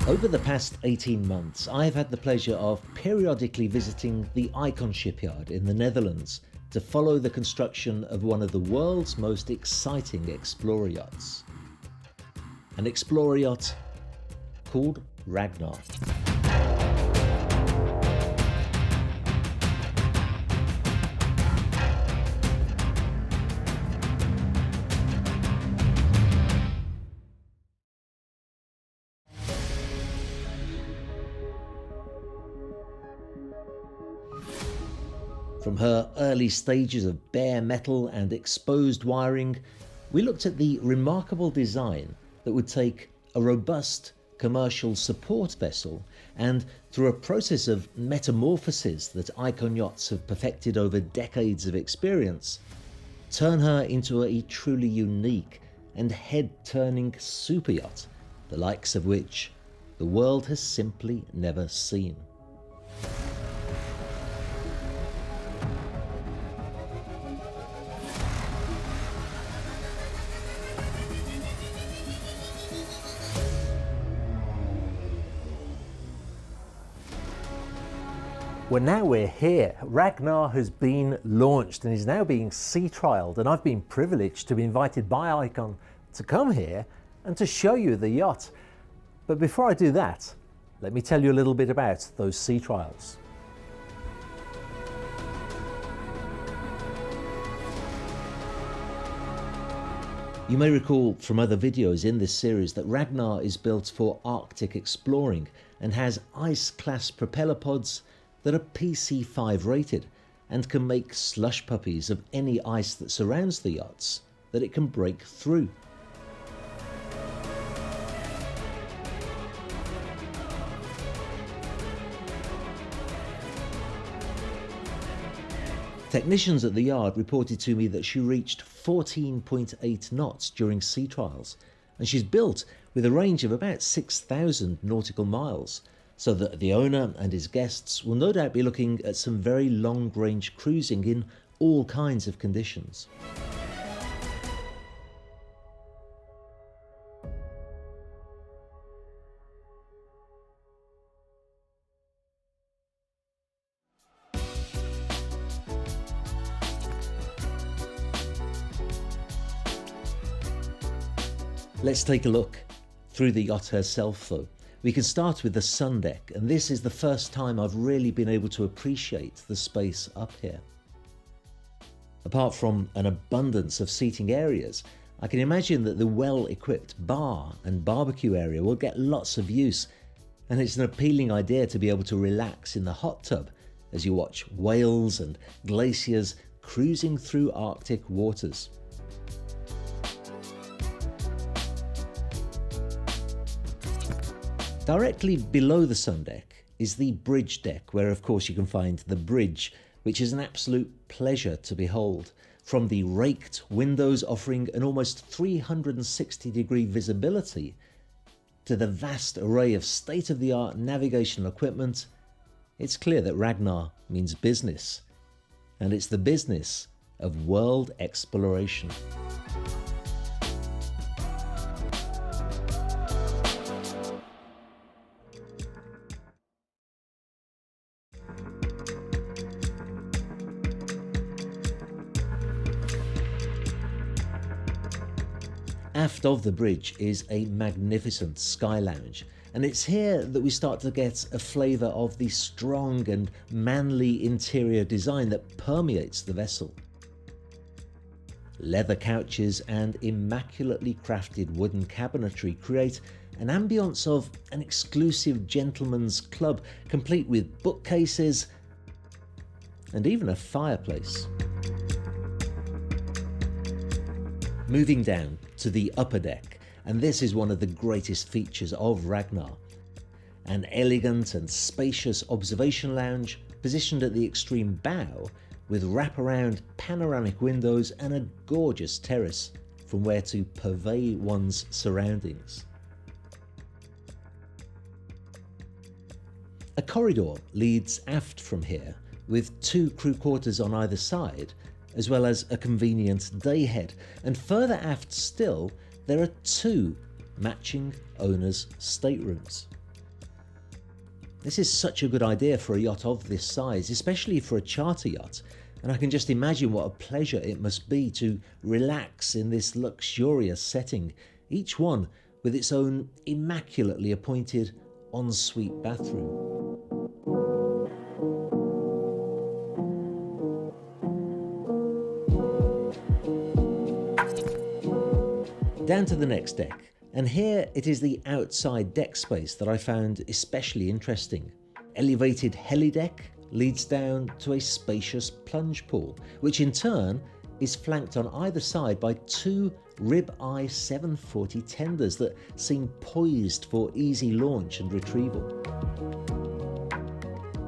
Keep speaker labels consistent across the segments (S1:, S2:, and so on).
S1: Over the past 18 months, I've had the pleasure of periodically visiting the ICON shipyard in the Netherlands to follow the construction of one of the world's most exciting Explorer yachts. An Explorer yacht called Ragnar. From her early stages of bare metal and exposed wiring, we looked at the remarkable design that would take a robust commercial support vessel and, through a process of metamorphosis that ICON Yachts have perfected over decades of experience, turn her into a truly unique and head-turning super yacht, the likes of which the world has simply never seen. Well, now we're here. Ragnar has been launched and is now being sea trialled, and I've been privileged to be invited by ICON to come here and to show you the yacht. But before I do that, let me tell you a little bit about those sea trials. You may recall from other videos in this series that Ragnar is built for Arctic exploring and has ice-class propeller pods that are PC5 rated and can make slush puppies of any ice that surrounds the yachts that it can break through. Technicians at the yard reported to me that she reached 14.8 knots during sea trials, and she's built with a range of about 6,000 nautical miles, so that the owner and his guests will no doubt be looking at some very long-range cruising in all kinds of conditions. Let's take a look through the yacht herself though. We can start with the Sundeck, and this is the first time I've really been able to appreciate the space up here. Apart from an abundance of seating areas, I can imagine that the well-equipped bar and barbecue area will get lots of use, and it's an appealing idea to be able to relax in the hot tub as you watch whales and glaciers cruising through Arctic waters. Directly below the Sundeck is the bridge deck, where of course you can find the bridge, which is an absolute pleasure to behold. From the raked windows offering an almost 360-degree visibility to the vast array of state-of-the-art navigational equipment, it's clear that Ragnar means business, and it's the business of world exploration. Aft of the bridge is a magnificent sky lounge, and it's here that we start to get a flavour of the strong and manly interior design that permeates the vessel. Leather couches and immaculately crafted wooden cabinetry create an ambience of an exclusive gentleman's club, complete with bookcases and even a fireplace. Moving down to the upper deck, and this is one of the greatest features of Ragnar. An elegant and spacious observation lounge positioned at the extreme bow with wraparound panoramic windows and a gorgeous terrace from where to purvey one's surroundings. A corridor leads aft from here with 2 crew quarters on either side, as well as a convenient day head, and further aft still there are 2 matching owners' staterooms. This is such a good idea for a yacht of this size, especially for a charter yacht, and I can just imagine what a pleasure it must be to relax in this luxurious setting, each one with its own immaculately appointed ensuite bathroom. Down to the next deck, and here it is the outside deck space that I found especially interesting. Elevated helideck leads down to a spacious plunge pool, which in turn is flanked on either side by two rib-eye 740 tenders that seem poised for easy launch and retrieval.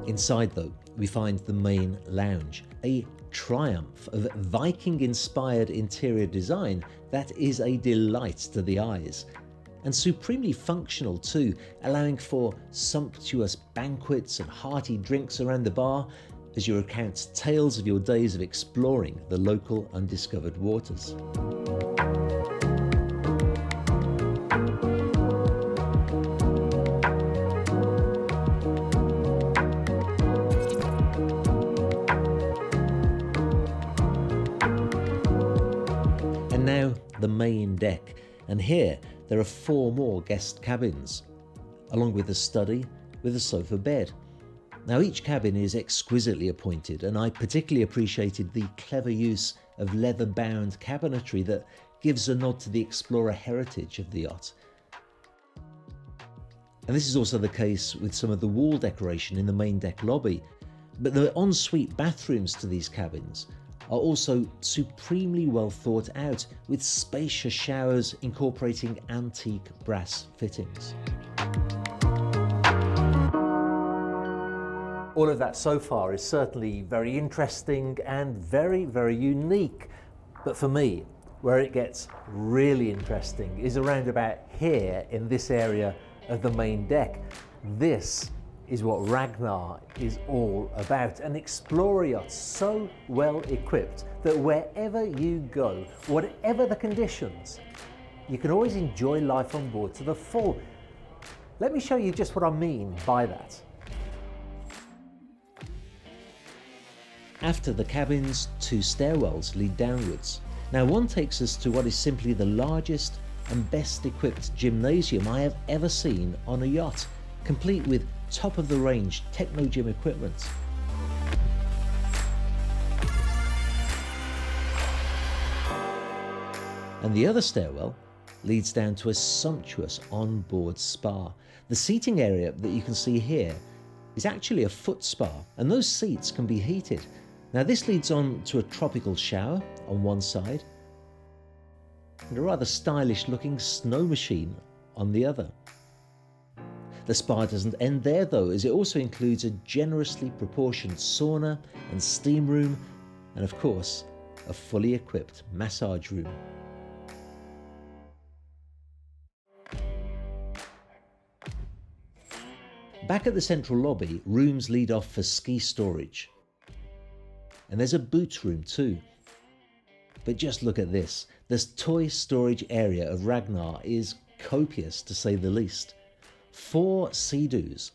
S1: Inside though, we find the main lounge, a triumph of Viking-inspired interior design that is a delight to the eyes, and supremely functional too, allowing for sumptuous banquets and hearty drinks around the bar as you recount tales of your days of exploring the local undiscovered waters. And now the main deck, and here there are 4 more guest cabins, along with a study with a sofa bed. Now each cabin is exquisitely appointed, and I particularly appreciated the clever use of leather-bound cabinetry that gives a nod to the Explorer heritage of the yacht. And this is also the case with some of the wall decoration in the main deck lobby, but the ensuite bathrooms to these cabins are also supremely well thought out, with spacious showers incorporating antique brass fittings. All of that so far is certainly very interesting and very, very unique. But for me, where it gets really interesting is around about here in this area of the main deck. This is what Ragnar is all about. An Explorer yacht so well equipped that wherever you go, whatever the conditions, you can always enjoy life on board to the full. Let me show you just what I mean by that. After the cabins, 2 stairwells lead downwards. Now one takes us to what is simply the largest and best equipped gymnasium I have ever seen on a yacht, complete with top-of-the-range techno gym equipment. And the other stairwell leads down to a sumptuous on-board spa. The seating area that you can see here is actually a foot spa, and those seats can be heated. Now this leads on to a tropical shower on one side, and a rather stylish looking snow machine on the other. The spa doesn't end there though, as it also includes a generously proportioned sauna and steam room, and of course, a fully equipped massage room. Back at the central lobby, rooms lead off for ski storage. And there's a boot room too. But just look at this. This toy storage area of Ragnar is copious, to say the least. 4 Sea-Doos,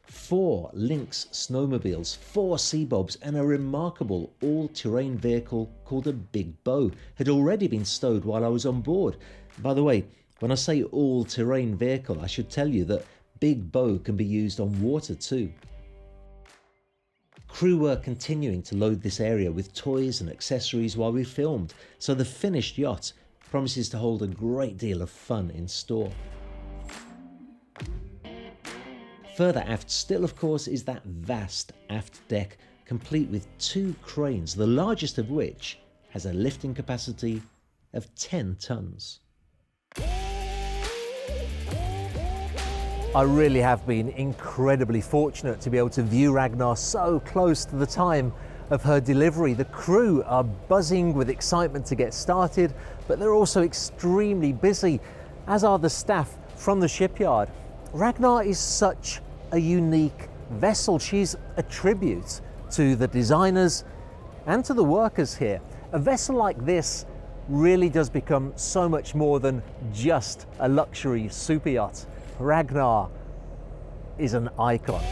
S1: 4 Lynx snowmobiles, 4 Sea-Bobs, and a remarkable all-terrain vehicle called a Big Bow had already been stowed while I was on board. By the way, when I say all-terrain vehicle, I should tell you that Big Bow can be used on water too. Crew were continuing to load this area with toys and accessories while we filmed, so the finished yacht promises to hold a great deal of fun in store. Further aft still, of course, is that vast aft deck, complete with 2 cranes, the largest of which has a lifting capacity of 10 tons. I really have been incredibly fortunate to be able to view Ragnar so close to the time of her delivery. The crew are buzzing with excitement to get started, but they're also extremely busy, as are the staff from the shipyard. Ragnar is such a unique vessel. She's a tribute to the designers and to the workers here. A vessel like this really does become so much more than just a luxury super yacht. Ragnar is an icon.